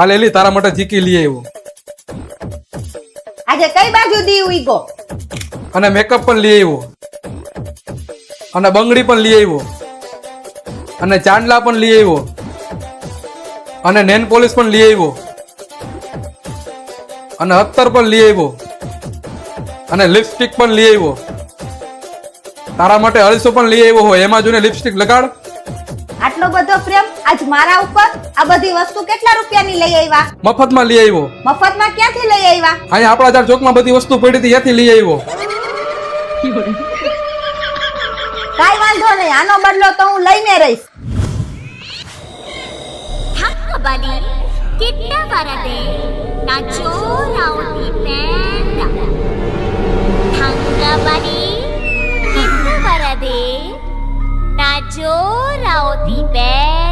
આ લેલી તારા માટે ચીકી લઈ આવ્યો. આજે કઈ બાજુ દી ઉઈગો? અને મેકઅપ પણ લઈ આવ્યો. અને બંગડી પણ લઈ આવ્યો. અને ચાંદલા પણ લઈ આવ્યો. અને નેન પોલિશ પણ લઈ આવ્યો. અને અત્તર પણ લઈ આવ્યો. અને લિપસ્ટિક પણ લઈ આવ્યો. તારા માટે અળસો પણ લઈ આવ્યો હોય, એમાં જોઈને લિપસ્ટિક લગાડ. આટલો બધો પ્રેમ આજ મારા ઉપર? આ બધી વસ્તુ કેટલા રૂપિયાની લઈ આવ્યા? મફતમાં લઈ આવ્યો. મફતમાં ક્યાંથી લઈ આવ્યા? અહીંયા આપણા ચાર ચોકમાં બધી વસ્તુ પડી હતી, ત્યાંથી લઈ આવ્યો. કાઈ વાંધો નહીં, આનો બદલો તો હું લઈને રહીશ. ಥಕ್ಕಬಲಿ ಕಿಟ್ಟಬರದೆ ನಚೋರೌತಿ ಪೇಂಡ ಥಂಗಬಲಿ ಕಿಟ್ಟಬರದೆ ನಚೋರೌತಿ ಪೇಂಡ